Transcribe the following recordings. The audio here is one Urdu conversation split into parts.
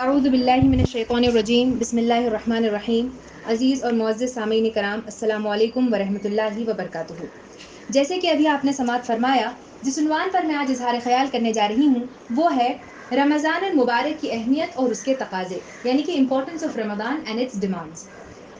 اعوذ باللہ من الشیطان الرجیم بسم اللہ الرحمن الرحیم. عزیز اور معزز سامعین کرام، السلام علیکم ورحمۃ اللہ وبرکاتہ. جیسے کہ ابھی آپ نے سماعت فرمایا، جس عنوان پر میں آج اظہار خیال کرنے جا رہی ہوں وہ ہے رمضان المبارک کی اہمیت اور اس کے تقاضے، یعنی کہ importance of Ramadan and its demands.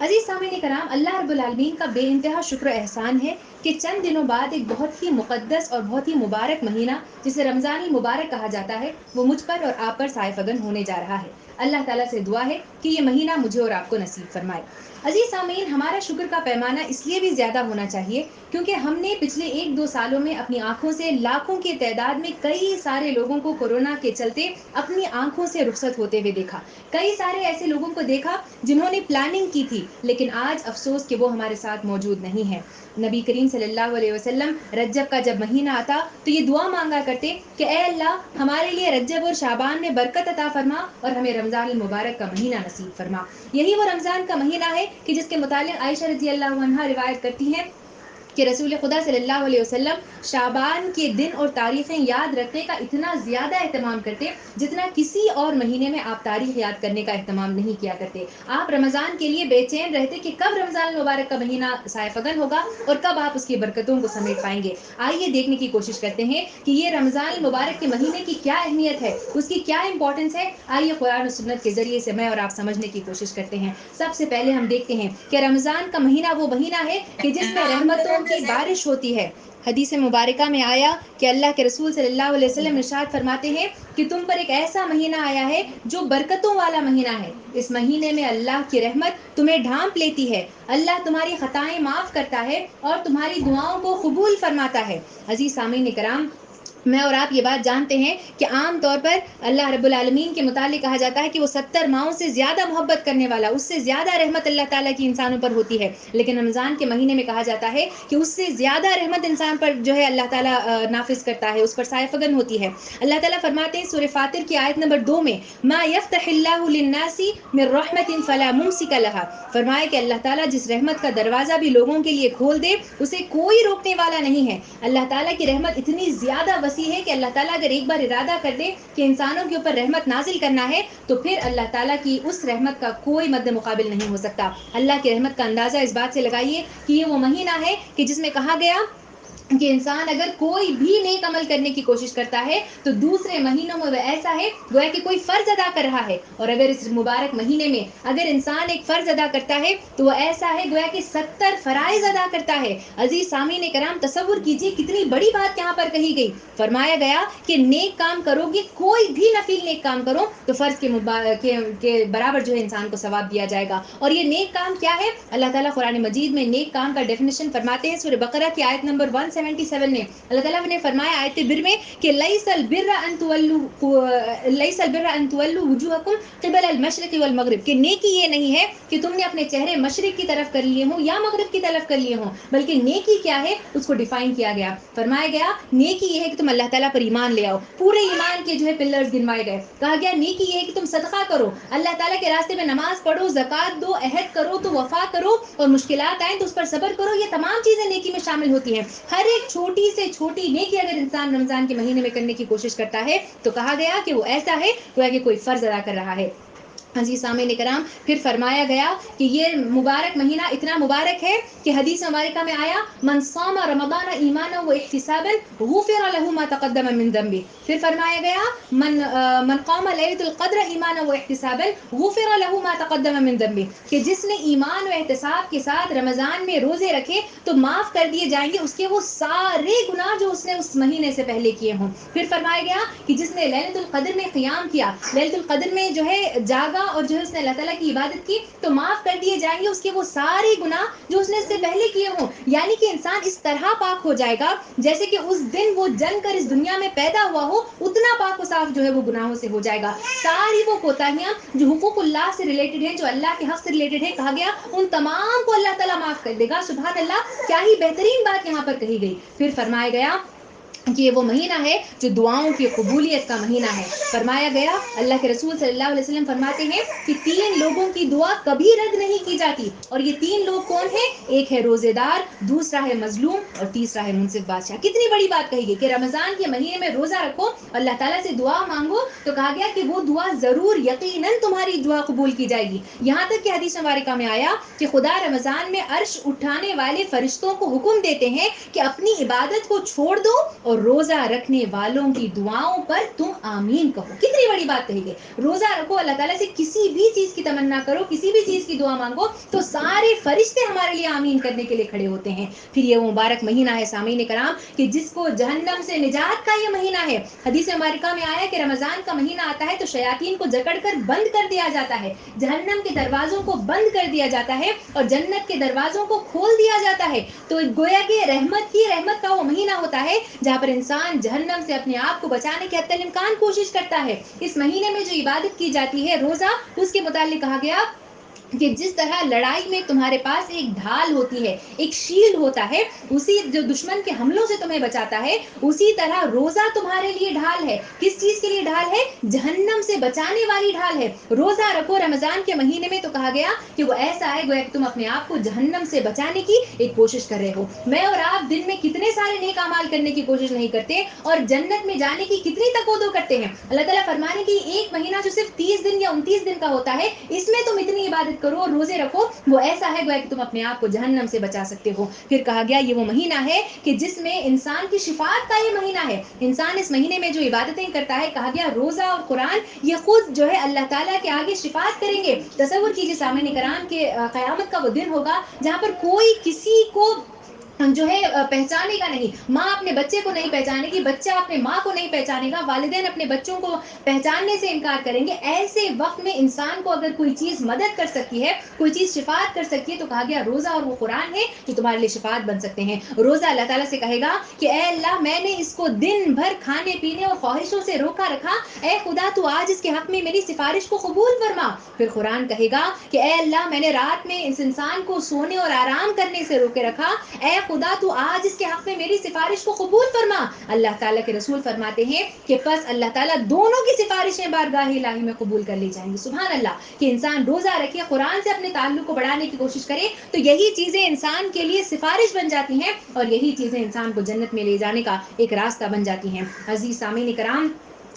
عزیز سامعین کرام، اللہ رب العالمین کا بے انتہا شکر و احسان ہے کہ چند دنوں بعد ایک بہت ہی مقدس اور بہت ہی مبارک مہینہ جسے رمضان المبارک کہا جاتا ہے وہ مجھ پر اور آپ پر سائے فگن ہونے جا رہا ہے. اللہ تعالیٰ سے دعا ہے کہ یہ مہینہ مجھے اور آپ کو نصیب فرمائے. عزیز سامعین، ہمارا شکر کا پیمانہ اس لیے بھی زیادہ ہونا چاہیے کیونکہ ہم نے پچھلے 1-2 سالوں میں اپنی آنکھوں سے لاکھوں کی تعداد میں کئی سارے لوگوں کو کورونا کے چلتے اپنی آنکھوں سے رخصت ہوتے ہوئے دیکھا. کئی سارے ایسے لوگوں کو دیکھا جنہوں نے پلاننگ کی تھی، لیکن آج افسوس کہ وہ ہمارے ساتھ موجود نہیں ہیں. نبی کریم صلی اللہ علیہ وسلم رجب کا جب مہینہ آتا تو یہ دعا مانگا کرتے کہ اے اللہ، ہمارے لیے رجب اور شعبان میں برکت عطا فرما اور ہمیں رمضان المبارک کا مہینہ نصیب فرما. یہی وہ رمضان کا مہینہ ہے کہ جس کے متعلق عائشہ رضی اللہ عنہا روایت کرتی ہیں کہ رسول خدا صلی اللہ علیہ وسلم شعبان کے دن اور تاریخیں یاد رکھنے کا اتنا زیادہ اہتمام کرتے جتنا کسی اور مہینے میں آپ تاریخ یاد کرنے کا اہتمام نہیں کیا کرتے. آپ رمضان کے لیے بے چین رہتے کہ کب رمضان المبارک کا مہینہ سائے فگن ہوگا اور کب آپ اس کی برکتوں کو سمیٹ پائیں گے. آئیے دیکھنے کی کوشش کرتے ہیں کہ یہ رمضان المبارک کے مہینے کی کیا اہمیت ہے، اس کی کیا امپورٹنس ہے. آئیے قرآن و سنت کے ذریعے سے میں اور آپ سمجھنے کی کوشش کرتے ہیں. سب سے پہلے ہم دیکھتے ہیں کہ رمضان کا مہینہ وہ مہینہ ہے کہ جس میں رحمتوں کی بارش ہوتی ہے. حدیث مبارکہ میں آیا کہ اللہ کے رسول صلی اللہ علیہ وسلم ارشاد فرماتے ہیں کہ تم پر ایک ایسا مہینہ آیا ہے جو برکتوں والا مہینہ ہے. اس مہینے میں اللہ کی رحمت تمہیں ڈھانپ لیتی ہے، اللہ تمہاری خطائیں معاف کرتا ہے اور تمہاری دعاؤں کو قبول فرماتا ہے. عزیز سامعین کرام، میں اور آپ یہ بات جانتے ہیں کہ عام طور پر اللہ رب العالمین کے متعلق کہا جاتا ہے کہ وہ 70 ماؤں سے زیادہ محبت کرنے والا، اس سے زیادہ رحمت اللہ تعالیٰ کی انسانوں پر ہوتی ہے. لیکن رمضان کے مہینے میں کہا جاتا ہے کہ اس سے زیادہ رحمت انسان پر جو ہے اللہ تعالیٰ نافذ کرتا ہے، اس پر سائے فگن ہوتی ہے. اللہ تعالیٰ فرماتے ہیں سورہ فاطر کی آیت نمبر 2 میں ما یفتح اللہ للناس من رحمت فلا ممسک لها، فرمایا کہ اللہ تعالیٰ جس رحمت کا دروازہ بھی لوگوں کے لیے کھول دے اسے کوئی روکنے والا نہیں ہے. اللہ تعالیٰ کی رحمت اتنی زیادہ وسیع ہے کہ اللہ تعالیٰ اگر ایک بار ارادہ کر دے کہ انسانوں کے اوپر رحمت نازل کرنا ہے تو پھر اللہ تعالیٰ کی اس رحمت کا کوئی مد مقابل نہیں ہو سکتا. اللہ کی رحمت کا اندازہ اس بات سے لگائیے کہ یہ وہ مہینہ ہے کہ جس میں کہا گیا کہ انسان اگر کوئی بھی نیک عمل کرنے کی کوشش کرتا ہے تو دوسرے مہینوں میں وہ ایسا ہے گویا کہ کوئی فرض ادا کر رہا ہے، اور اگر اس مبارک مہینے میں اگر انسان ایک فرض ادا کرتا ہے تو وہ ایسا ہے گویا کہ 70 فرائض ادا کرتا ہے. عزیز سامعین کرام، تصور کیجئے کتنی بڑی بات یہاں پر کہی گئی. فرمایا گیا کہ نیک کام کرو گے، کوئی بھی نفل نیک کام کرو تو فرض کے برابر جو ہے انسان کو ثواب دیا جائے گا. اور یہ نیک کام کیا ہے؟ اللہ تعالیٰ قرآن مجید میں نیک کام کا ڈیفینیشن فرماتے ہیں سورہ بقرہ کی آیت نمبر 177 میں. اللہ تعالیٰ نے فرمایا آیت بر میں کہ لیس البر ان تولوا وجوہکم قبل المشرق والمغرب، کہ نیکی یہ نہیں ہے کہ تم نے اپنے چہرے مشرق کی طرف کر لیے ہوں یا مغرب کی طرف کر لیے ہوں، بلکہ نیکی کیا ہے اس کو ڈیفائن کیا گیا. فرمایا گیا نیکی یہ ہے کہ تم اللہ تعالیٰ پر ایمان لے آؤ. پورے ایمان کے جو ہے پلرز گنوائے گئے. کہا گیا نیکی یہ ہے کہ تم صدقہ کرو، اللہ تعالیٰ کے راستے میں نماز پڑھو، زکوٰۃ دو، عہد کرو تو وفا کرو، اور مشکلات آئیں تو اس پر صبر کرو. یہ تمام چیزیں نیکی میں شامل ہوتی ہیں. ہر ایک چھوٹی سے چھوٹی نیکی اگر انسان رمضان کے مہینے میں کرنے کی کوشش کرتا ہے تو کہا گیا کہ وہ ایسا ہے گویا کہ کوئی فرض ادا کر رہا ہے. عزیز سامعین کرام، پھر فرمایا گیا کہ یہ مبارک مہینہ اتنا مبارک ہے کہ حدیث مبارکہ میں آیا من صام رمضان ایمانا و احتسابا غفر له ما تقدم من ذنبه. پھر فرمایا گیا من قام لیلۃ القدر ایمانا و احتسابا غفر له ما تقدم من ذنبه، کہ جس نے ایمان و احتساب کے ساتھ رمضان میں روزے رکھے تو معاف کر دیے جائیں گے اس کے وہ سارے گناہ جو اس نے اس مہینے سے پہلے کیے ہوں. پھر فرمایا گیا کہ جس نے لیلۃ القدر میں قیام کیا، لیلۃ القدر میں جو ہے جاگا اور جو ہے اس نے اللہ تعالیٰ کی عبادت کی تو معاف کر دیے جائیں گے اس کے وہ سارے گناہ جو اس نے اس سے پہلے کیے ہوں. یعنی کہ انسان اس طرح پاک ہو جائے گا جیسے کہ اس دن وہ جن کر اس دنیا میں پیدا ہوا ہو، اتنا پاک و صاف جو ہے وہ گناہوں سے ہو جائے گا. ساری وہ کوتاہیاں جو حقوق اللہ سے ریلیٹڈ ہیں، جو اللہ کے حق سے ریلیٹڈ ہیں، کہا گیا ان تمام کو اللہ تعالیٰ معاف کر دے گا. سبحان اللہ، کیا ہی بہترین بات یہاں پر کہی گئی. پھر فرمایا گیا کہ یہ وہ مہینہ ہے جو دعاؤں کی قبولیت کا مہینہ ہے. فرمایا گیا، اللہ کے رسول صلی اللہ علیہ وسلم فرماتے ہیں کہ 3 لوگوں کی دعا کبھی رد نہیں کی جاتی، اور یہ 3 لوگ کون ہیں؟ ایک ہے روزے دار، دوسرا ہے مظلوم، اور تیسرا ہے منصف بادشاہ. کتنی بڑی بات کہی گئی کہ رمضان کے مہینے میں روزہ رکھو، اللہ تعالیٰ سے دعا مانگو، تو کہا گیا کہ وہ دعا ضرور یقیناً تمہاری دعا قبول کی جائے گی. یہاں تک کہ حدیث مبارکہ میں آیا کہ خدا رمضان میں عرش اٹھانے والے فرشتوں کو حکم دیتے ہیں کہ اپنی عبادت کو چھوڑ دو اور روزہ رکھنے والوں کی دعاؤں پر تم آمین کہو. کتنی بڑی بات کہی گئی. روزہ رکھو، اللہ تعالیٰ سے کسی بھی چیز کی تمنا کرو، کسی بھی چیز کی دعا مانگو، تو سارے فرشتے ہمارے لیے آمین کرنے کے لیے کھڑے ہوتے ہیں. پھر یہ وہ مبارک مہینہ ہے سامعین کرام کہ جس کو جہنم سے نجات کا یہ مہینہ ہے. حدیث مبارکہ میں آیا کہ رمضان کا مہینہ آتا ہے تو شیاطین کو جکڑ کر بند کر دیا جاتا ہے، جہنم کے دروازوں کو بند کر دیا جاتا ہے اور جنت کے دروازوں کو کھول دیا جاتا ہے. تو گویا کہ رحمت کا وہ مہینہ ہوتا ہے جہاں پر انسان جہنم سے اپنے آپ کو بچانے کے حتی الامکان کوشش کرتا ہے. اس مہینے میں جو عبادت کی جاتی ہے روزہ، اس کے متعلق کہا گیا کہ جس طرح لڑائی میں تمہارے پاس ایک ڈھال ہوتی ہے، ایک شیلڈ ہوتا ہے، اسی جو دشمن کے حملوں سے تمہیں بچاتا ہے، اسی طرح روزہ تمہارے لیے ڈھال ہے. کس چیز کے لیے ڈھال ہے؟ جہنم سے بچانے والی ڈھال ہے. روزہ رکھو رمضان کے مہینے میں، تو کہا گیا کہ وہ ایسا ہے گویا کہ تم اپنے آپ کو جہنم سے بچانے کی ایک کوشش کر رہے ہو. میں اور آپ دن میں کتنے سارے نیک اعمال کرنے کی کوشش نہیں کرتے اور جنت میں جانے کی کتنی تقویٰ کرتے ہیں. اللہ تعالیٰ فرمانے کی ایک مہینہ جو صرف 30 دن یا 29 دن کا ہوتا ہے، اس میں تم اتنی عبادت کرو اور روزے رکھو، وہ ایسا ہے گویا کہ تم اپنے آپ کو جہنم سے بچا سکتے ہو. پھر کہا گیا یہ وہ مہینہ ہے کہ جس میں انسان کی شفاعت کا یہ مہینہ ہے. انسان اس مہینے میں جو عبادتیں کرتا ہے، کہا گیا روزہ اور قرآن یہ خود جو ہے اللہ تعالیٰ کے آگے شفاعت کریں گے. تصور کیجیے سامعین کرام کہ قیامت کا وہ دن ہوگا جہاں پر کوئی کسی کو جو ہے پہچانے گا نہیں. ماں اپنے بچے کو نہیں پہچانے گی، بچہ اپنے ماں کو نہیں پہچانے گا، والدین اپنے بچوں کو پہچاننے سے انکار کریں گے. ایسے وقت میں انسان کو اگر کوئی چیز مدد کر سکتی ہے، کوئی چیز شفاعت کر سکتی ہے، تو کہا گیا روزہ اور وہ قرآن ہے جو تمہارے لیے شفاعت بن سکتے ہیں. روزہ اللہ تعالیٰ سے کہے گا کہ اے اللہ، میں نے اس کو دن بھر کھانے پینے اور خواہشوں سے روکا رکھا، اے خدا تو آج اس کے حق میں میری سفارش کو قبول فرما. پھر قرآن کہے گا کہ اے اللہ، میں نے رات میں اس انسان کو سونے اور آرام کرنے سے روکے رکھا، اے خدا تو آج اس کے حق میں میری سفارش کو قبول فرما. اللہ تعالیٰ کے رسول فرماتے ہیں کہ پس اللہ تعالیٰ دونوں کی سفارشیں بارگاہ الہی میں قبول کر لی جائیں گی. سبحان اللہ. کہ انسان روزہ رکھے، قرآن سے اپنے تعلق کو بڑھانے کی کوشش کرے، تو یہی چیزیں انسان کے لیے سفارش بن جاتی ہیں اور یہی چیزیں انسان کو جنت میں لے جانے کا ایک راستہ بن جاتی ہیں. عزیز سامعین کرام،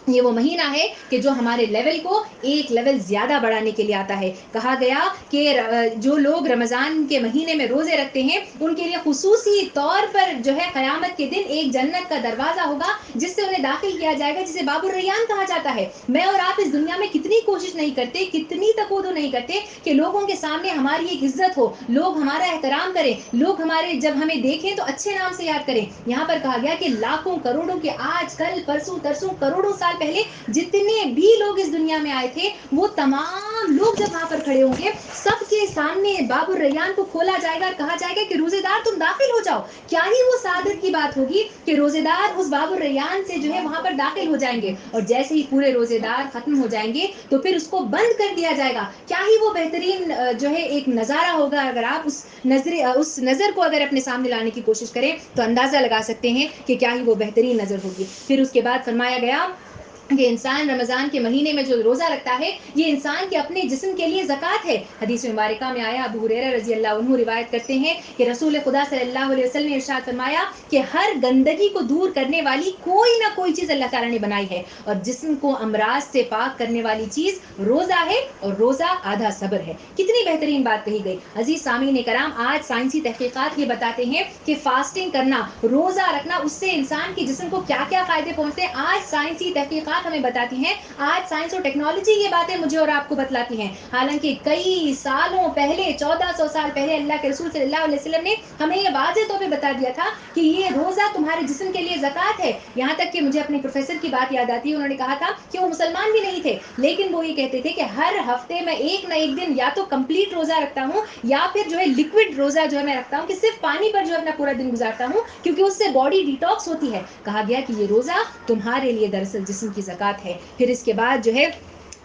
یہ وہ مہینہ ہے کہ جو ہمارے لیول کو ایک لیول زیادہ بڑھانے کے لیے آتا ہے. کہا گیا کہ جو لوگ رمضان کے مہینے میں روزے رکھتے ہیں، ان کے لیے خصوصی طور پر جو ہے قیامت کے دن ایک جنت کا دروازہ ہوگا جس سے انہیں داخل کیا جائے گا، جسے باب الریان کہا جاتا ہے. میں اور آپ اس دنیا میں کتنی کوشش نہیں کرتے، کتنی تقویٰ نہیں کرتے کہ لوگوں کے سامنے ہماری ایک عزت ہو، لوگ ہمارا احترام کریں، لوگ ہمارے جب ہمیں دیکھیں تو اچھے نام سے یاد کریں. یہاں پر کہا گیا کہ لاکھوں کروڑوں کے آج کل پرسوں ترسوں کروڑوں سال پہلے جتنے بھی لوگ اس دنیا میں آئے تھے، وہ تمام لوگ جب وہاں پر کھڑے ہوں گے، سب کے سامنے باب الریان کو کھولا جائے گا اور کہا جائے گا کہ روزے دار تم داخل ہو جاؤ. کیا ہی وہ سعادت کی بات ہوگی کہ روزے دار اس باب الریان سے جو ہے وہاں پر داخل ہو جائیں گے، اور جیسے ہی پورے روزے دار ختم ہو جائیں گے تو پھر اس کو بند کر دیا جائے گا. کیا ہی وہ بہترین جو ہے ایک نظارہ ہوگا. اگر آپ اس نظر کو اگر اپنے سامنے لانے کی کوشش کریں تو اندازہ لگا سکتے ہیں کہ کیا ہی وہ بہترین نظر ہوگی. پھر اس کے بعد فرمایا گیا کہ انسان رمضان کے مہینے میں جو روزہ رکھتا ہے، یہ انسان کے اپنے جسم کے لیے زکوٰۃ ہے. حدیث مبارکہ میں آیا، ابو ہریرہ رضی اللہ عنہ روایت کرتے ہیں کہ رسول خدا صلی اللہ علیہ وسلم نے ارشاد فرمایا کہ ہر گندگی کو دور کرنے والی کوئی نہ کوئی چیز اللہ تعالیٰ نے بنائی ہے، اور جسم کو امراض سے پاک کرنے والی چیز روزہ ہے، اور روزہ آدھا صبر ہے. کتنی بہترین بات کہی گئی. عزیز سامعین کرام، آج سائنسی تحقیقات یہ بتاتے ہیں کہ فاسٹنگ کرنا، روزہ رکھنا، اس سے انسان کے جسم کو کیا کیا فائدے پہنچتے ہیں. آج سائنسی تحقیقات ہمیں بتاتی ہیں، آج سائنس اور ٹیکنالوجی یہ باتیں مجھے اور آپ کو بتلاتی ہیں. حالانکہ کئی سالوں پہلے، 1400 سال پہلے اللہ کے رسول صلی اللہ علیہ وسلم نے ہمیں یہ واضح طور پہ بتا دیا تھا کہ یہ روزہ تمہارے جسم کے لیے زکوٰۃ ہے. یہاں تک کہ مجھے اپنے پروفیسر کی بات یاد آتی ہے، انہوں نے کہا تھا کہ وہ مسلمان بھی نہیں تھے، لیکن وہ یہ کہتے تھے کہ ہر ہفتے میں ایک نہ ایک دن یا تو کمپلیٹ روزہ رکھتا ہوں، یا پھر جو ہے لکوڈ روزہ جو ہے میں رکھتا ہوں، کہ صرف پانی پر جو ہے اپنا پورا دن گزارتا ہوں، کیونکہ اس سے باڈی ڈیٹاکس ہوتی ہے. کہا گیا کہ یہ روزہ تمہارے لیے دراصل جسم کی زکوٰۃ ہے. پھر اس کے بعد جو ہے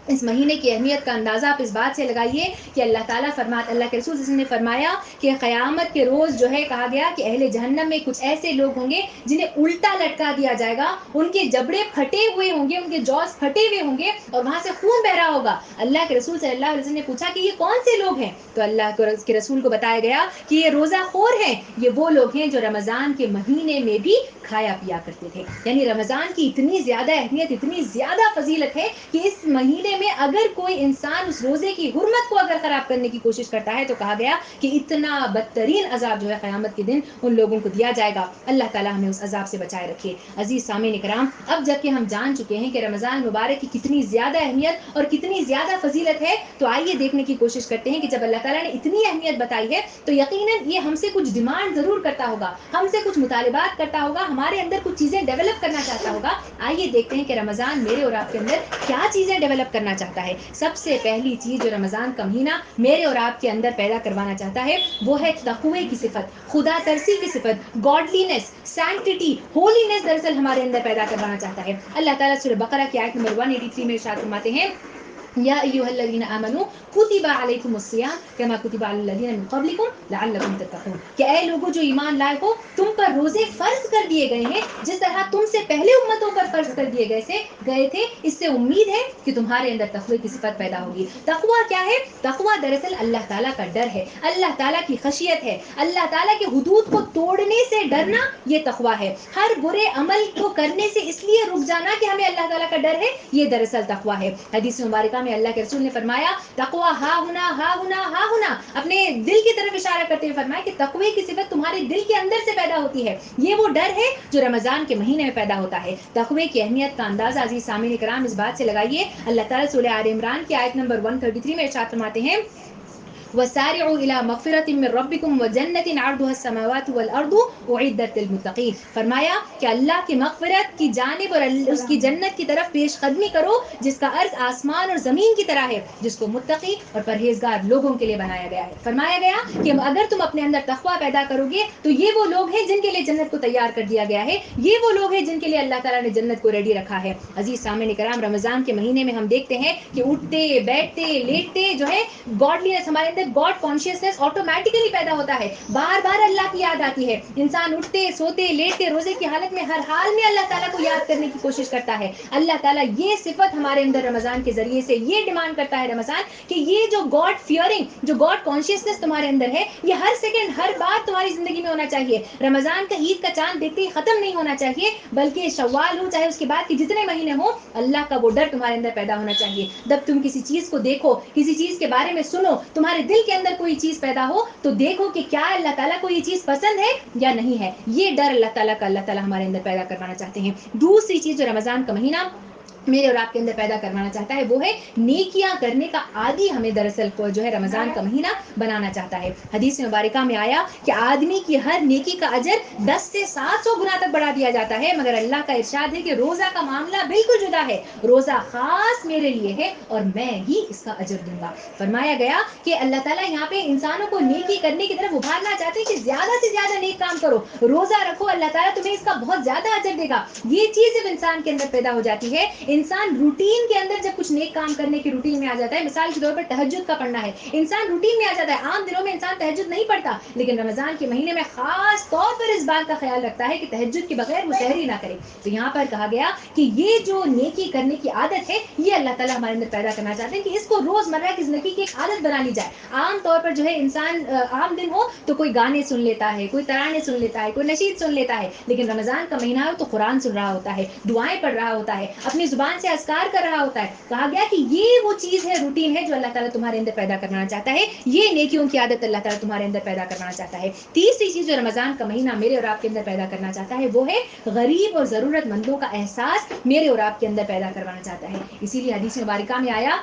اس مہینے کی اہمیت کا اندازہ آپ اس بات سے لگائیے کہ اللہ تعالیٰ اللہ کے رسول نے فرمایا کہ قیامت کے روز جو ہے کہا گیا کہ اہل جہنم میں کچھ ایسے لوگ ہوں گے جنہیں الٹا لٹکا دیا جائے گا، ان کے جبڑے پھٹے ہوئے ہوں گے، ان کے جوز پھٹے ہوئے ہوں گے اور وہاں سے خون بہ رہا ہوگا۔ اللہ کے رسول صلی اللہ علیہ وسلم نے پوچھا کہ یہ کون سے لوگ ہیں؟ تو اللہ کے رسول کو بتایا گیا کہ یہ روزہ خور ہیں، یہ وہ لوگ ہیں جو رمضان کے مہینے میں بھی کھایا پیا کرتے تھے۔ یعنی رمضان کی اتنی زیادہ اہمیت، اتنی زیادہ فضیلت ہے کہ اس مہینے میں اگر کوئی انسان اس روزے کی حرمت کو اگر خراب کرنے کی کوشش کرتا ہے تو کہا گیا کہ اتنا بدترین عذاب جو ہے قیامت کے دن ان لوگوں کو دیا جائے گا۔ اللہ تعالیٰ ہمیں اس عذاب سے بچائے رکھے۔ عزیز سامعین کرام، اب جب کہ ہم جان چکے ہیں کہ رمضان مبارک کی کتنی زیادہ اہمیت اور کتنی زیادہ فضیلت ہے، تو آئیے دیکھنے کی کوشش کرتے ہیں کہ جب اللہ تعالیٰ نے اتنی اہمیت بتائی ہے تو یقیناً یہ ہم سے کچھ ڈیمانڈ ضرور کرتا ہوگا، ہم سے کچھ مطالبات کرتا ہوگا، ہمارے اندر کچھ چیزیں ڈیولپ کرنا چاہتا ہوگا۔ آئیے دیکھتے ہیں کہ رمضان میرے اور آپ کے اندر کیا چیزیں ڈیولپ کرنا چاہتا ہے۔ سب سے پہلی چیز جو رمضان کا مہینہ میرے اور آپ کے اندر پیدا کروانا چاہتا ہے وہ ہے تقوی کی صفت، خدا ترسی کی صفت، گاڈلینس، سینکٹیٹی، ہولینس دراصل ہمارے اندر پیدا کروانا چاہتا ہے۔ اللہ تعالیٰ سورہ بقرہ کی آیت نمبر 183 میں ارشاد فرماتے ہیں یا ایھا الذین آمنوا کتب علیکم الصیام کما کتب علی الذین من قبلکم لعلکم تتقون، کہ اے لوگوں جو ایمان لائے ہو تم پر روزے فرض کر دیے گئے ہیں جس طرح تم سے پہلے امتوں پر فرض کر دیے گئے تھے، اس سے امید ہے کہ تمہارے اندر تقوی کی صفت پیدا ہوگی۔ تقوی کیا ہے؟ تقوی دراصل اللہ تعالیٰ کا ڈر ہے، اللہ تعالیٰ کی خشیت ہے، اللہ تعالیٰ کے حدود کو توڑنے سے ڈرنا، یہ تقوی ہے۔ ہر برے عمل کو کرنے سے اس لیے رک جانا کہ ہمیں اللہ تعالیٰ کا ڈر ہے، یہ دراصل تقوی ہے۔ حدیث مبارکہ میں اللہ کے رسول نے فرمایا تقوی ہا ہونا ہا ہونا ہا ہونا، اپنے دل کی طرف اشارہ کرتے ہوئے فرمایا کہ تقوی کی صفت تمہارے دل کے اندر سے پیدا ہوتی ہے، یہ وہ ڈر ہے جو رمضان کے مہینے میں پیدا ہوتا ہے۔ تقوی کی اہمیت کا اندازہ عزیز سامعین کرام اس بات سے لگائیے، اللہ تعالیٰ سورہ آل عمران کی آیت نمبر 133 میں ارشاد فرماتے ہیں وَسَارِعُوا إِلَىٰ مَغْفِرَةٍ مِّن رَّبِّكُمْ وَجَنَّةٍ عَرْضُهَا السَّمَاوَاتُ وَالْأَرْضُ أُعِدَّتْ لِلْمُتَّقِينَ، فرمایا کہ اللہ کی مغفرت کی جانب اور اس کی جنت کی طرف پیش قدمی کرو جس کا عرض آسمان اور زمین کی طرح ہے، جس کو متقی اور پرہیزگار لوگوں کے لیے بنایا گیا ہے۔ فرمایا گیا کہ اگر تم اپنے اندر تقویٰ پیدا کرو گے تو یہ وہ لوگ ہیں جن کے لیے جنت کو تیار کر دیا گیا ہے، یہ وہ لوگ ہیں جن کے لیے اللہ تعالیٰ نے جنت کو ریڈی رکھا ہے۔ عزیز سامعین کرام، رمضان کے مہینے میں ہم دیکھتے ہیں کہ اٹھتے بیٹھتے لیٹتے جو ہے گاڈلینس، ہمارے اندر گاڈ کانشیسنس آٹومیٹیکلی پیدا ہوتا ہے، بار بار اللہ کی یاد آتی ہے، انسان اٹھتے سوتے لیٹتے روزے کی حالت میں ہر حال میں اللہ تعالیٰ کو یاد کرنے کی کوشش کرتا ہے۔ اللہ تعالیٰ یہ صفت ہمارے اندر رمضان کے ذریعے سے یہ ڈیمانڈ کرتا ہے رمضان کہ یہ جو گاڈ فیئرنگ، جو گاڈ کانشیسنس تمہارے اندر ہے، یہ ہر سیکنڈ ہر بات تمہاری زندگی میں ہونا چاہیے۔ رمضان کا عید کا چاند دیکھتے ہی ختم نہیں ہونا چاہیے، بلکہ شوال ہو چاہے اس کے بعد کے جتنے مہینے ہوں، اللہ کا وہ ڈر تمہارے اندر پیدا ہونا چاہیے۔ جب تم کسی چیز کو دیکھو، کسی چیز کے بارے میں سنو، تمہارے دل کے اندر کوئی چیز پیدا ہو تو دیکھو کہ کیا اللہ تعالیٰ کو یہ چیز پسند ہے یا نہیں ہے۔ یہ ڈر اللہ تعالیٰ ہمارے اندر پیدا کروانا چاہتے ہیں۔ دوسری چیز جو رمضان کا مہینہ میرے اور آپ کے اندر پیدا کروانا چاہتا ہے وہ ہے نیکیاں کرنے کا عادی ہمیں دراصل کو جو ہے رمضان کا مہینہ بنانا چاہتا ہے۔ حدیث مبارکہ میں آیا کہ آدمی کی ہر نیکی کا اجر 10 سے 700 گنا تک بڑھا دیا جاتا ہے، مگر اللہ کا ارشاد ہے کہ روزہ کا معاملہ بالکل جدا ہے، روزہ خاص میرے لیے ہے اور میں ہی اس کا اجر دوں گا۔ فرمایا گیا کہ اللہ تعالیٰ یہاں پہ انسانوں کو نیکی کرنے کی طرف ابھارنا چاہتے ہیں کہ زیادہ سے زیادہ نیک کام کرو، روزہ رکھو، اللہ تعالیٰ تمہیں اس کا بہت زیادہ اجر دے گا۔ یہ چیز جب انسان کے اندر پیدا ہو جاتی ہے، انسان روٹین کے اندر جب کچھ نیک کام کرنے کی روٹین میں آ جاتا ہے، مثال کے طور پر تہجد کا پڑھنا ہے، انسان روٹین میں آ جاتا ہے، عام دنوں میں انسان تہجد نہیں پڑھتا، لیکن رمضان کے مہینے میں خاص طور پر اس بات کا خیال رکھتا ہے کہ تہجد کے بغیر وہ سحری نہ کرے۔ تو یہاں پر کہا گیا کہ یہ جو نیکی کرنے کی عادت ہے، یہ اللہ تعالیٰ ہمارے اندر پیدا کرنا چاہتے ہیں کہ اس کو روزمرہ کی زندگی کی ایک عادت بنا لی جائے۔ عام طور پر جو ہے انسان عام دن ہو تو کوئی گانے سن لیتا ہے، کوئی ترانے سن لیتا ہے، کوئی نشید سن لیتا ہے، لیکن رمضان کا مہینہ ہو تو قرآن سن رہا ہوتا ہے، دعائیں پڑھ رہا ہوتا ہے، اپنی زبان سے اذکار کر رہا ہوتا ہے۔ کہا گیا کہ یہ وہ چیز ہے، روٹین ہے جو اللہ تعالیٰ تمہارے اندر پیدا کرنا چاہتا ہے، یہ نیکیوں کی عادت اللہ تعالیٰ تمہارے اندر پیدا کرنا چاہتا ہے۔ تیسری چیز جو رمضان کا مہینہ میرے اور آپ کے اندر پیدا کرنا چاہتا ہے وہ ہے غریب اور ضرورت مندوں کا احساس میرے اور آپ کے اندر پیدا کروانا چاہتا ہے۔ اسی لیے حدیث مبارکہ میں آیا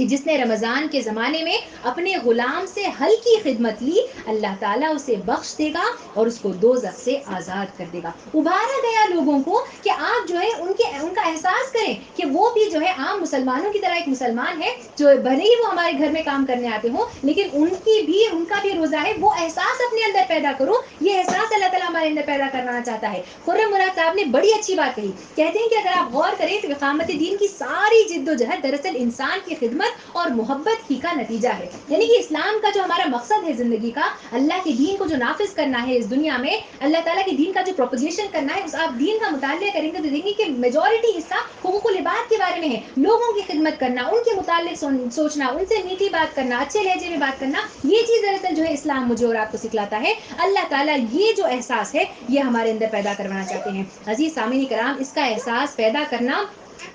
جس نے رمضان کے زمانے میں اپنے غلام سے ہلکی خدمت لی، اللہ تعالیٰ اسے بخش دے گا اور اس کو دوزخ سے آزاد کر دے گا۔ ابھارا گیا لوگوں کو کہ آپ جو ہے ان کا احساس کریں کہ وہ بھی جو ہے عام مسلمانوں کی طرح ایک مسلمان ہے، جو بھلے ہی وہ ہمارے گھر میں کام کرنے آتے ہوں لیکن ان کا بھی روزہ ہے، وہ احساس اپنے اندر پیدا کرو۔ یہ احساس اللہ تعالیٰ ہمارے اندر پیدا کروانا چاہتا ہے۔ خرم مراد صاحب نے بڑی اچھی بات کہی، کہتے ہیں کہ اگر آپ غور کریں تو اقامت دین کی ساری جد و جہد دراصل انسان کی خدمت اور محبت ہی کا نتیجہ ہے۔ یعنی کہ اسلام کا جو ہمارا مقصد ہے زندگی کا، اللہ کے دین کو جو نافذ کرنا ہے اس دنیا میں، اللہ تعالیٰ کے دین کا جو پروپیگیشن کرنا ہے، اس آپ دین کا مطالعہ کریں گے تو دیکھیں کہ میجورٹی حصہ حقوق العباد کے بارے میں ہے، لوگوں کی خدمت کرنا، ان کے متعلق سوچنا، ان سے میٹھی بات کرنا، اچھے لہجے میں بات کرنا، یہ چیز دراصل جو ہے اسلام مجھے اور آپ کو سکھلاتا ہے۔ اللہ تعالیٰ یہ جو احساس ہے یہ ہمارے اندر پیدا کروانا چاہتے ہیں۔ عزیز سامعین کرام، اس کا احساس پیدا کرنا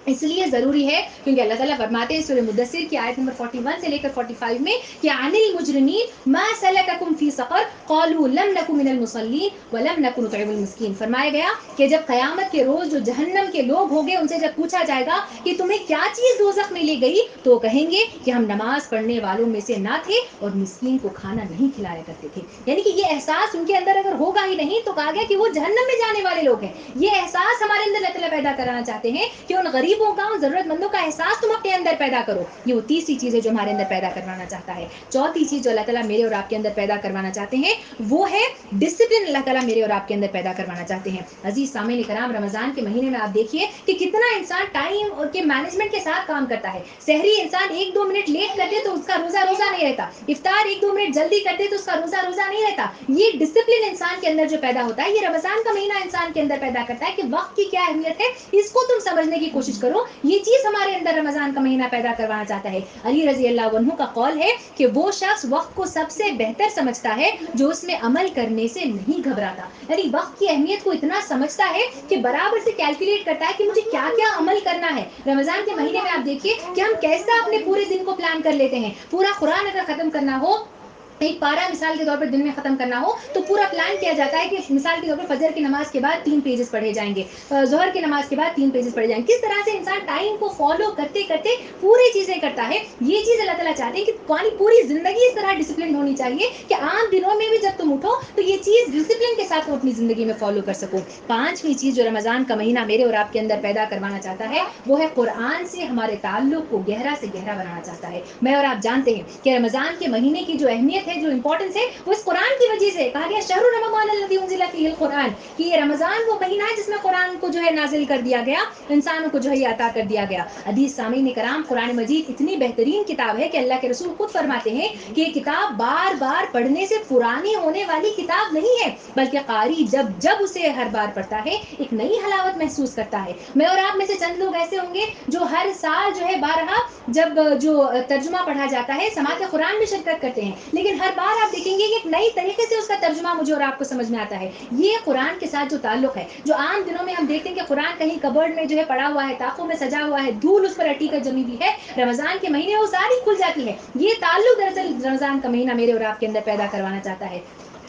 اس لیے ضروری ہے کیونکہ اللہ تعالیٰ فرماتے ہیں سورہ مدثر کی آیت نمبر 41 سے لے کر 45 میں کہ عن المجرمین ما سلککم فی سقر قالوا لم نک من المصلین ولم نک نطعم المسکین۔ فرمایا گیا کہ جب قیامت کے روز جو جہنم کے لوگ ہوں گے ان سے جب پوچھا جائے گا کہ تمہیں کیا چیز دوزخ میں لے گئی تو وہ کہیں گے کہ ہم نماز پڑھنے والوں میں سے نہ تھے اور مسکین کو کھانا نہیں کھلایا کرتے تھے۔ یعنی کہ یہ احساس ان کے اندر اگر ہوگا ہی نہیں تو کہا گیا کہ وہ جہنم میں جانے والے لوگ ہیں۔ یہ احساس ہمارے اندر اللہ تعالیٰ پیدا کرانا چاہتے ہیں کہ ان غریبوں کا، ان ضرورت مندوں کا احساس تم اپنے اندر پیدا کرو۔ یہ وہ تیسری چیز ہے جو ہمارے اندر پیدا کروانا چاہتا ہے۔ چوتھی چیز جو اللہ تعالیٰ میرے اور آپ کے اندر پیدا کروانا چاہتے ہیں وہ ہے ڈسپلن۔ اللہ تعالیٰ میرے اور آپ کے اندر پیدا کروانا چاہتے ہیں۔ عزیز سامعین کرام، رمضان کے مہینے میں آپ دیکھیے کہ کتنا انسان ٹائم اور کے مینجمنٹ کے ساتھ کام کرتا ہے۔ سحری انسان 1-2 منٹ لیٹ کر دے تو اس کا روزہ نہیں رہتا، افطار 1-2 منٹ جلدی کر دے تو اس کا روزہ نہیں رہتا۔ یہ ڈسپلن انسان کے اندر جو پیدا ہوتا ہے، یہ رمضان کا مہینہ انسان کے اندر پیدا کرتا ہے کہ وقت کی کیا اہمیت ہے، اس کو تم سمجھنے کی کوشش کرو۔ یہ چیز ہمارے اندر رمضان کا مہینہ پیدا کروانا چاہتا ہے۔ علی رضی اللہ عنہ کا قول ہے کہ وہ شخص وقت کو سب سے بہتر سمجھتا ہے جو اس میں عمل کرنے سے نہیں گھبراتا۔ یعنی وقت کی اہمیت کو اتنا سمجھتا ہے کہ برابر سے کیلکولیٹ کرتا ہے کہ مجھے کیا کیا عمل کرنا ہے۔ رمضان کے مہینے میں آپ دیکھیے کہ ہم کیسا اپنے پورے دن کو پلان کر لیتے ہیں۔ پورا قرآن اگر ختم کرنا ہو، ایک پارا مثال کے طور پر دن میں ختم کرنا ہو تو پورا پلان کیا جاتا ہے کہ مثال کے طور پر فجر کی نماز کے بعد 3 پیجز پڑھے جائیں گے، ظہر کی نماز کے بعد 3 پیجز پڑھے جائیں گے۔ کس طرح سے انسان ٹائم کو فالو کرتے کرتے پوری چیزیں کرتا ہے۔ یہ چیز اللہ تعالیٰ چاہتے ہیں کہ پوری زندگی اس طرح ڈسپلن ہونی چاہیے کہ عام دنوں میں بھی جب تم اٹھو تو یہ چیز ڈسپلن کے ساتھ تم اپنی زندگی میں فالو کر سکو۔ پانچویں چیز جو رمضان کا مہینہ میرے اور آپ کے اندر پیدا کروانا چاہتا ہے وہ ہے قرآن سے ہمارے تعلق کو گہرا سے گہرا بنانا چاہتا ہے۔ میں اور آپ جانتے ہیں کہ رمضان کے مہینے کی جو اہمیت ہے، جو امپورٹنس ہے، وہ اس قرآن کی وجہ سے کہا گیا شہر رمضان الذی انزل فیہ القرآن، کہ یہ رمضان وہ مہینہ ہے جس میں قرآن کو جو ہے نازل کر دیا گیا، انسانوں کو جو ہے عطا کر دیا گیا۔ حدیث سامعین کرام، قرآن مجید اتنی بہترین کتاب ہے کہ اللہ کے رسول خود فرماتے ہیں کہ یہ کتاب بار بار پڑھنے سے پرانی ہونے والی کتاب نہیں ہے، بلکہ قاری جب اسے ہر بار پڑھتا ہے ایک نئی حلاوت محسوس کرتا ہے۔ میں اور آپ میں سے چند لوگ ایسے ہوں گے جو ہر سال جو ہے بارہا جب جو ترجمہ پڑھا جاتا ہے سماعت قرآن میں شرکت کرتے ہیں، لیکن ہر بار آپ دیکھیں گے کہ ایک نئی طریقے سے اس کا ترجمہ مجھے اور آپ کو سمجھ میں آتا ہے۔ یہ قرآن کے ساتھ جو تعلق ہے، جو عام دنوں میں ہم دیکھتے ہیں کہ قرآن کہیں کبرڈ میں جو ہے پڑا ہوا ہے، طاقوں میں سجا ہوا ہے، دھول اس پر اٹی کر جمی ہوئی ہے، رمضان کے مہینے وہ ساری کھل جاتی ہے۔ یہ تعلق دراصل رمضان کا مہینہ میرے اور آپ کے اندر پیدا کروانا چاہتا ہے۔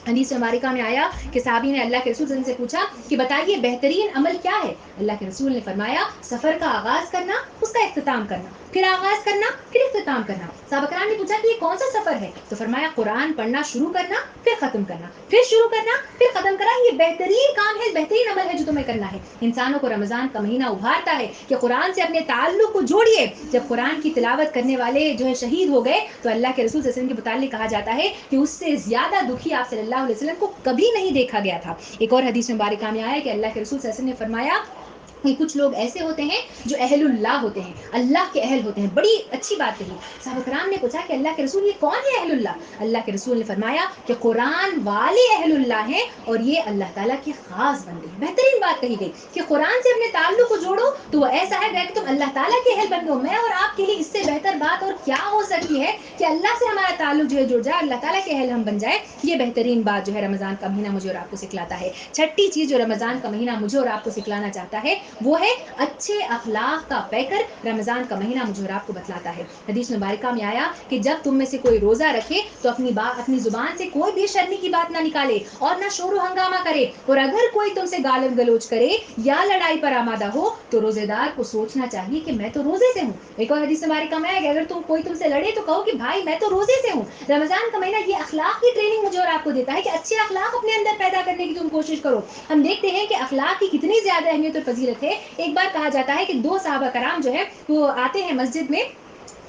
حدیث مبارکہ میں آیا کہ صحابی نے اللہ کے رسول صلی اللہ علیہ وسلم سے پوچھا کہ بتائیے بہترین عمل کیا ہے؟ اللہ کے رسول نے فرمایا سفر کا آغاز کرنا، اس کا اختتام کرنا، پھر آغاز کرنا، پھر اختتام کرنا۔ صحابہ کرام نے پوچھا کہ یہ کون سا سفر ہے؟ تو فرمایا قرآن پڑھنا شروع کرنا، پھر ختم کرنا، پھر شروع کرنا، پھر ختم کرنا۔ یہ بہترین کام ہے، بہترین عمل ہے جو تمہیں کرنا ہے۔ انسانوں کو رمضان کا مہینہ ابھارتا ہے کہ قرآن سے اپنے تعلق کو جوڑیے۔ جب قرآن کی تلاوت کرنے والے جو ہے شہید ہو گئے تو اللہ کے رسول صلی اللہ علیہ وسلم کے متعلق کہا جاتا ہے کہ اس سے زیادہ دکھی آپ صلی اللہ علیہ وسلم کو کبھی نہیں دیکھا گیا تھا۔ ایک اور حدیث مبارکہ میں آیا کہ اللہ کے رسول صلی اللہ علیہ وسلم نے فرمایا کہ کچھ لوگ ایسے ہوتے ہیں جو اہل اللہ ہوتے ہیں، اللہ کے اہل ہوتے ہیں۔ بڑی اچھی بات کہی۔ صحابہ کرام نے پوچھا کہ اللہ کے رسول یہ کون ہے اہل اللہ؟ اللہ کے رسول نے فرمایا کہ قرآن والے اہل اللہ ہیں اور یہ اللہ تعالیٰ کے خاص بندے ہیں۔ بہترین بات کہی گئی کہ قرآن سے اپنے تعلق کو جوڑو تو وہ ایسا ہے کہ تم اللہ تعالیٰ کے اہل بن گو۔ میں اور آپ کے لیے اس سے بہتر بات اور کیا ہو سکتی ہے کہ اللہ سے ہمارا تعلق جو ہے جڑ جائے، اللہ تعالیٰ کے اہل ہم بن جائے۔ یہ بہترین بات جو ہے رمضان کا مہینہ مجھے اور آپ کو سکھلاتا ہے۔ چھٹی چیز جو رمضان کا مہینہ مجھے اور آپ کو سکھلانا چاہتا ہے وہ ہے اچھے اخلاق کا پیکر رمضان کا مہینہ مجھے اور آپ کو بتلاتا ہے. حدیث مبارکہ میں آیا کہ جب تم میں سے کوئی روزہ رکھے تو اپنی زبان سے کوئی بے شرمی کی بات نہ نکالے اور نہ شور و ہنگامہ کرے, اور اگر کوئی تم سے گالن گلوچ کرے یا لڑائی پر آمادہ ہو تو روزے دار کو سوچنا چاہیے کہ میں تو روزے سے ہوں. ایک اور حدیث مبارکہ میں ہے کہ اگر کوئی تم سے لڑے تو کہو کہ بھائی میں تو روزے سے ہوں. رمضان کا مہینہ یہ اخلاق کی ٹریننگ مجھے اور آپ کو دیتا ہے کہ اچھے اخلاق اپنے اندر پیدا کرنے کی تم کوشش کرو. ہم دیکھتے ہیں کہ اخلاق کی کتنی زیادہ اہمیت اور فضیلت ہے. ایک بار کہا جاتا ہے کہ 2 صحابہ کرام جو ہے وہ آتے ہیں مسجد میں,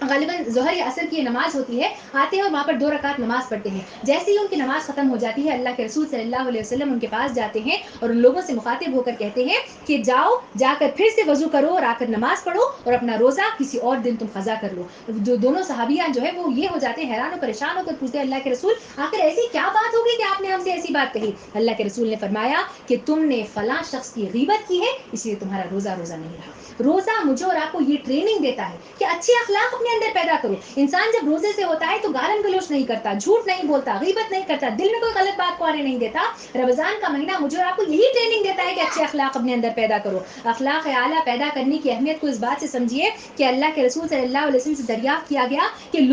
غالباً ظہر یا عصر کی نماز ہوتی ہے, آتے ہیں اور وہاں پر 2 رکعت نماز پڑھتے ہیں. جیسے ہی ان کی نماز ختم ہو جاتی ہے اللہ کے رسول صلی اللہ علیہ وسلم ان کے پاس جاتے ہیں اور ان لوگوں سے مخاطب ہو کر کہتے ہیں کہ جاؤ جا کر پھر سے وضو کرو اور آ کر نماز پڑھو اور اپنا روزہ کسی اور دن تم قضا کر لو. جو دونوں صحابیہ جو ہے وہ یہ ہو جاتے ہیں حیران و پریشان ہو کر پوچھتے ہیں اللہ کے رسول آخر ایسی کیا بات ہوگی کہ آپ نے ہم سے ایسی بات کہی. اللہ کے رسول نے فرمایا کہ تم نے فلاں شخص کی غیبت کی ہے اس لیے تمہارا روزہ نہیں رہا. روزہ مجھے اور آپ کو یہ ٹریننگ دیتا ہے کہ اچھے اخلاق اپنے اندر پیدا کرو. انسان جب روزے سے ہوتا ہے تو گالن گلوچ نہیں کرتا, جھوٹ نہیں بولتا, غیبت نہیں کرتا, دل میں کوئی غلط بات کو آنے نہیں دیتا. رمضان کا مہینہ مجھے اور آپ کو یہی ٹریننگ دیتا ہے کہ اچھے اخلاق اپنے اندر پیدا کرو. اخلاق اعلیٰ پیدا کرنے کی اہمیت کو اس بات سے سمجھیے کہ اللہ کے رسول صلی اللہ علیہ وسلم سے دریافت کیا گیا کہ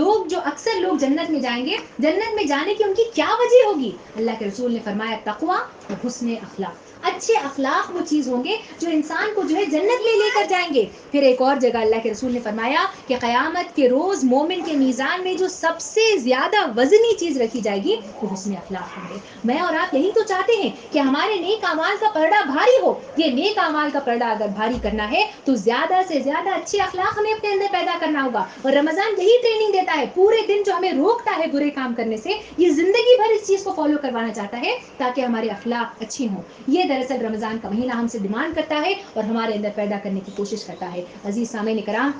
اکثر لوگ جنت میں جائیں گے, جنت میں جانے کی ان کی کیا وجہ ہوگی. اللہ کے رسول نے فرمایا تقویٰ اور حسن اخلاق. اچھے اخلاق وہ چیز ہوں گے جو انسان کو جو ہے جنت میں لے کر جائیں گے. پھر ایک اور جگہ اللہ کے رسول نے فرمایا کہ قیامت کے روز مومن کے میزان میں جو سب سے زیادہ وزنی چیز رکھی جائے گی وہ حسن اخلاق ہوں گے. میں اور آپ یہی تو چاہتے ہیں کہ ہمارے نیک اعمال کا پلڑا بھاری ہو. یہ نیک اعمال کا پلڑا اگر بھاری کرنا ہے تو زیادہ سے زیادہ اچھے اخلاق ہمیں اپنے اندر پیدا کرنا ہوگا. اور رمضان یہی ٹریننگ دیتا ہے, پورے دن جو ہمیں روکتا ہے برے کام کرنے سے, یہ زندگی بھر اس چیز کو فالو کروانا چاہتا ہے تاکہ ہمارے اخلاق اچھے ہوں. یہ دراصل رمضان کا مہینہ ہم سے ڈیمانڈ کرتا ہے اور ہمارے اندر پیدا کرنے کی کوشش کرتا ہے. عزیز سامعین کرام,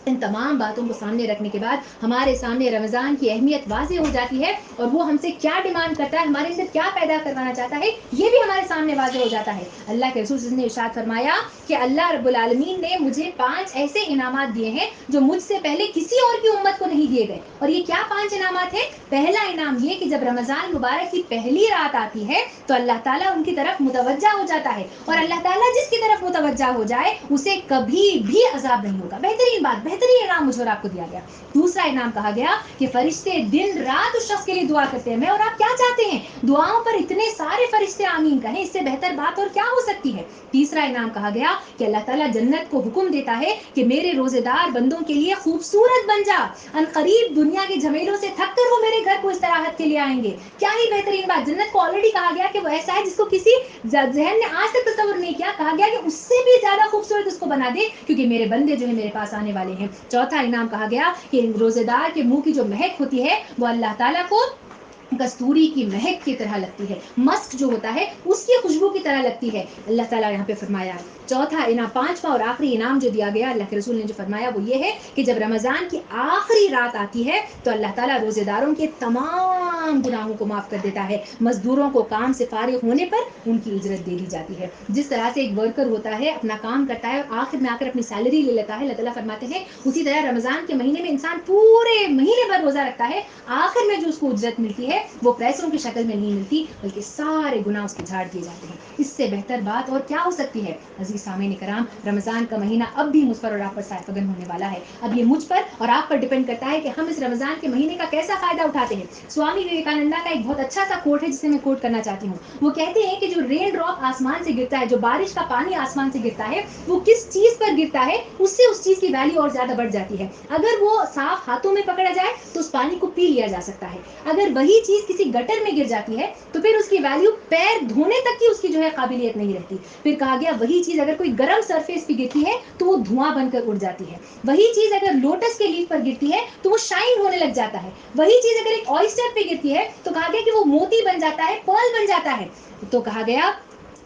ان تمام باتوں کو سامنے رکھنے کے بعد ہمارے سامنے رمضان کی اہمیت واضح ہو جاتی ہے اور وہ ہم سے کیا ڈیمانڈ کرتا ہے, ہمارے اندر کیا پیدا کروانا چاہتا ہے, یہ بھی ہمارے سامنے واضح ہو جاتا ہے. اللہ کے رسول نے ارشاد فرمایا کہ اللہ رب العالمین نے مجھے 5 ایسے انعامات دیے ہیں جو مجھ سے پہلے کسی اور کی امت کو نہیں دیے گئے. اور یہ کیا 5 انعامات ہیں؟ پہلا انعام یہ کہ جب رمضان مبارک کی پہلی رات آتی ہے تو اللہ تعالیٰ ان کی طرف متوجہ ہو جاتا ہے, اور اللہ تعالیٰ جس کی طرف متوجہ ہو جائے اسے کبھی بھی عذاب نہیں ہوگا. بہترین بات, بہترین انعام مجھے اور آپ کو دیا گیا. دوسرا انعام کہا گیا کہ فرشتے دن رات اس شخص کے لیے دعا کرتے ہیں. میں اور آپ کیا چاہتے ہیں؟ دعاؤں پر اتنے سارے فرشتے آمین کہیں, اس سے بہتر بات اور کیا ہو سکتی ہے. تیسرا انعام کہا گیا کہ اللہ تعالیٰ جنت کو حکم دیتا ہے کہ میرے روزے دار بندوں کے لیے خوبصورت بن جا, ان قریب دنیا کے جھمیلوں سے تھک کر وہ میرے گھر کو استراحت کے لیے آئیں گے. کیا ہی بہترین بات, جنت کو آلریڈی کہا گیا کہ وہ ایسا ہے جس کو کسی ذہن نے آج تک تصور نہیں کیا. کہا گیا کہ اس سے بھی زیادہ خوبصورت اس کو بنا دے کیونکہ میرے بندے جو ہے میرے پاس آنے والے ہیں. چوتھا انعام کہا گیا کہ روزے دار کے منہ کی جو مہک ہوتی ہے وہ اللہ تعالیٰ کو کستوری کی مہک کی طرح لگتی ہے, مسک جو ہوتا ہے اس کی خوشبو کی طرح لگتی ہے. اللہ تعالیٰ یہاں پہ فرمایا چوتھا انعام, 5واں اور آخری انعام جو دیا گیا اللہ کے رسول نے جو فرمایا وہ یہ ہے کہ جب رمضان کی آخری رات آتی ہے تو اللہ تعالیٰ روزے داروں کے تمام گناہوں کو معاف کر دیتا ہے. مزدوروں کو کام سے فارغ ہونے پر ان کی اجرت دے دی جاتی ہے. جس طرح سے ایک ورکر ہوتا ہے, اپنا کام کرتا ہے اور آخر میں آ کر اپنی سیلری لے لیتا ہے, اللہ تعالیٰ فرماتے ہیں اسی طرح رمضان کے مہینے میں انسان پورے مہینے بھر روزہ رکھتا ہے, آخر میں جو اس کو اجرت ملتی ہے وہ پیسوں کی شکل میں نہیں ملتی بلکہ سارے گناہ اس کے جھاڑ دیے جاتے ہیں. اس سے بہتر بات اور کیا ہو سکتی ہے. عزیز سامعین کرام, رمضان کا مہینہ اب بھی مجھ پر اور آپ پر سایہ فگن ہونے والا ہے. اب یہ مجھ پر اور آپ پر ڈیپینڈ کرتا ہے کہ ہم اس رمضان کے مہینے کا کیسا فائدہ اٹھاتے ہیں. سوامی وویکانندا کا ایک بہت اچھا سا کوٹ ہے جسے میں کوٹ کرنا چاہتی ہوں. وہ کہتے ہیں کہ جو رین ڈراپ آسمان سے گرتا ہے, جو بارش کا پانی آسمان سے گرتا ہے, وہ کس چیز پر گرتا ہے اس سے اس چیز کی ویلیو اور زیادہ بڑھ جاتی ہے. اگر وہ صاف ہاتھوں میں پکڑا جائے تو اس پانی کو پی لیا جا سکتا ہے. اگر وہی چیز کسی گٹر میں گر جاتی ہے تو پھر اس کی ویلیو پیر دھونے تک کی اس کی جو ہے قابلیت نہیں رہتی. پھر کہا گیا وہی چیز اگر کوئی گرم سرفیس پہ گرتی ہے تو وہ دھواں بن کر اڑ جاتی ہے. وہی چیز اگر لوٹس کے لیف پر گرتی ہے تو وہ شائن ہونے لگ جاتا ہے. وہی چیز اگر ایک آئسٹر پہ گرتی ہے تو کہا گیا کہ وہ موتی بن جاتا ہے, پرل بن جاتا ہے. تو کہا گیا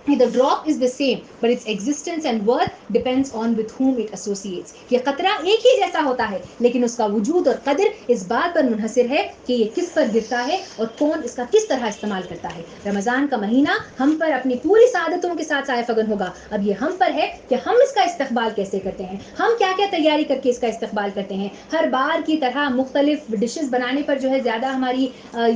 The drop is the same, but its existence and worth depends on with whom it associates. یہ قطرہ ایک ہی جیسا ہوتا ہے لیکن اس کا وجود اور قدر اس بات پر منحصر ہے کہ یہ کس پر گرتا ہے اور کون اس کا کس طرح استعمال کرتا ہے. رمضان کا مہینہ ہم پر اپنی پوری سعادتوں کے ساتھ سایہ فگن ہوگا. اب یہ ہم پر ہے کہ ہم اس کا استقبال کیسے کرتے ہیں, ہم کیا کیا تیاری کر کے اس کا استقبال کرتے ہیں. ہر بار کی طرح مختلف ڈشز بنانے پر جو ہے زیادہ ہماری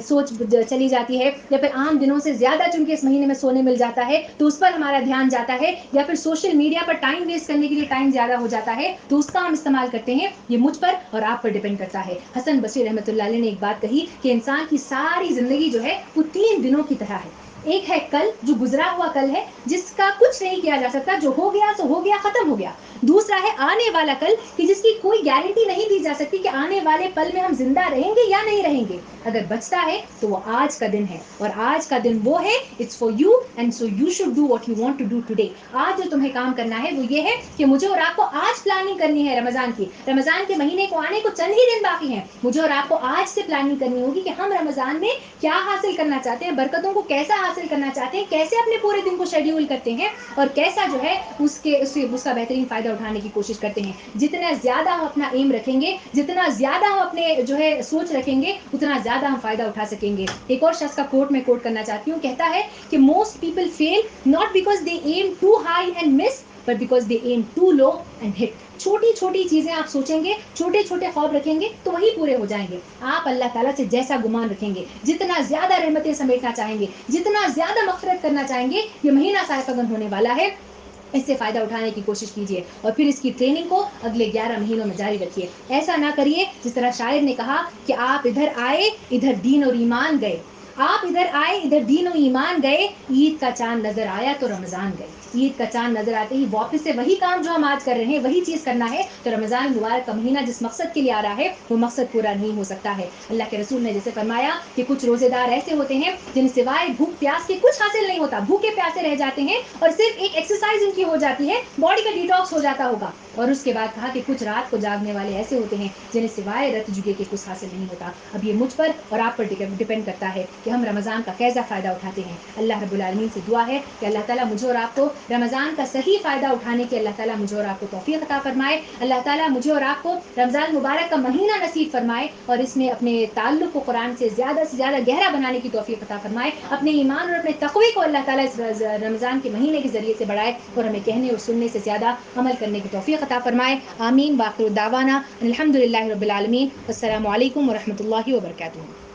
سوچ چلی جاتی ہے, یا پھر عام دنوں سے زیادہ چونکہ اس مہینے میں سونے مل جاتا ہے تو تو اس پر ہمارا دھیان جاتا ہے، یا پھر سوشل میڈیا پر ٹائم ویسٹ کرنے کے لیے ٹائم زیادہ ہو جاتا ہے تو اس کا ہم استعمال کرتے ہیں، یہ مجھ پر اور آپ پر ڈیپینڈ کرتا ہے۔ حسن بصری رحمۃ اللہ علیہ نے ایک بات کہی کہ انسان کی ساری زندگی جو ہے وہ 3 دنوں کی طرح ہے۔ ایک ہے کل، جو گزرا ہوا کل ہے، جس کا کچھ نہیں کیا جا سکتا، جو ہو گیا تو ہو گیا، ختم ہو گیا۔ دوسرا ہے آنے والا کل، کہ جس کی کوئی گارنٹی نہیں دی جا سکتی کہ آنے والے پل میں ہم زندہ رہیں گے یا نہیں رہیں گے۔ اگر بچتا ہے تو وہ آج کا دن ہے، اور آج کا دن وہ ہے it's for you and so you should do what you want to do today. آج جو تمہیں کام کرنا ہے وہ یہ ہے کہ مجھے اور آپ کو آج پلاننگ کرنی ہے رمضان کی۔ رمضان کے مہینے کو آنے کو چند ہی دن باقی ہیں، مجھے اور آپ کو آج سے پلاننگ کرنی ہوگی کہ ہم رمضان میں کیا حاصل کرنا چاہتے ہیں، برکتوں کو کیسا حاصل کرنا چاہتے ہیں، کیسے اپنے پورے دن کو شیڈیول کرتے ہیں، اور کیسا جو ہے اس کا بہترین فائدہ اٹھانے کی کوشش کرتے ہیں۔ جتنا زیادہ ہم اپنا ایم رکھیں گے، جتنا زیادہ ہم اپنے جو ہے سوچ رکھیں گے، اتنا زیادہ ہم فائدہ اٹھا سکیں گے۔ ایک اور شخص کا کوٹ میں کوٹ کرنا چاہتی ہوں، کہتا ہے کہ most people fail not because they aim too high and miss but because they aim too low and hit. چھوٹی چھوٹی چیزیں آپ سوچیں گے، چھوٹے چھوٹے خواب رکھیں گے تو وہی پورے ہو جائیں گے۔ آپ اللہ تعالیٰ سے جیسا گمان رکھیں گے، جتنا زیادہ رحمتیں سمیٹنا چاہیں گے، جتنا زیادہ مغفرت کرنا چاہیں گے، یہ مہینہ سائقگن ہونے والا ہے، اس سے فائدہ اٹھانے کی کوشش کیجیے، اور پھر اس کی ٹریننگ کو اگلے 11 مہینوں میں جاری رکھیے۔ ایسا نہ کریے جس طرح شاعر نے کہا کہ آپ ادھر آئے ادھر دین اور ایمان گئے، آپ ادھر آئے ادھر دین و ایمان گئے، عید کا چاند نظر آیا تو رمضان گئے۔ عید کا چاند نظر آتے ہی واپس سے وہی کام جو ہم آج کر رہے ہیں وہی چیز کرنا ہے، تو رمضان مبارک کا مہینہ جس مقصد کے لیے آ رہا ہے وہ مقصد پورا نہیں ہو سکتا ہے۔ اللہ کے رسول نے جیسے فرمایا کہ کچھ روزے دار ایسے ہوتے ہیں جن سوائے بھوک پیاس کے کچھ حاصل نہیں ہوتا، بھوکے پیاسے رہ جاتے ہیں، اور صرف ایک ایکسرسائز ان کی ہو جاتی ہے، باڈی کا ڈیٹاکس ہو جاتا ہوگا۔ اور اس کے بعد کہا کہ کچھ رات کو جاگنے والے ایسے ہوتے ہیں جنہیں سوائے رت جگے کے کچھ حاصل نہیں ہوتا۔ اب یہ مجھ پر اور آپ پر ڈیپینڈ کرتا ہے کہ ہم رمضان کا کیسا فائدہ اٹھاتے ہیں۔ اللہ رب العالمین سے دعا ہے کہ اللہ تعالیٰ مجھے اور آپ کو رمضان کا صحیح فائدہ اٹھانے کی اللہ تعالیٰ مجھے اور آپ کو توفیق عطا فرمائے۔ اللہ تعالیٰ مجھے اور آپ کو رمضان مبارک کا مہینہ نصیب فرمائے، اور اس میں اپنے تعلق کو قرآن سے زیادہ گہرا بنانے کی توفیق عطا فرمائے۔ اپنے ایمان اور اپنے تقوی کو اللہ تعالیٰ اس رمضان کے مہینے کے ذریعے سے بڑھائے، اور ہمیں کہنے اور سننے سے زیادہ عمل کرنے کی توفیق عطا فرمائے۔ آمین۔ وآخر دعوانا الحمد للہ رب العالمین۔ السلام علیکم ورحمۃ اللہ وبرکاتہ۔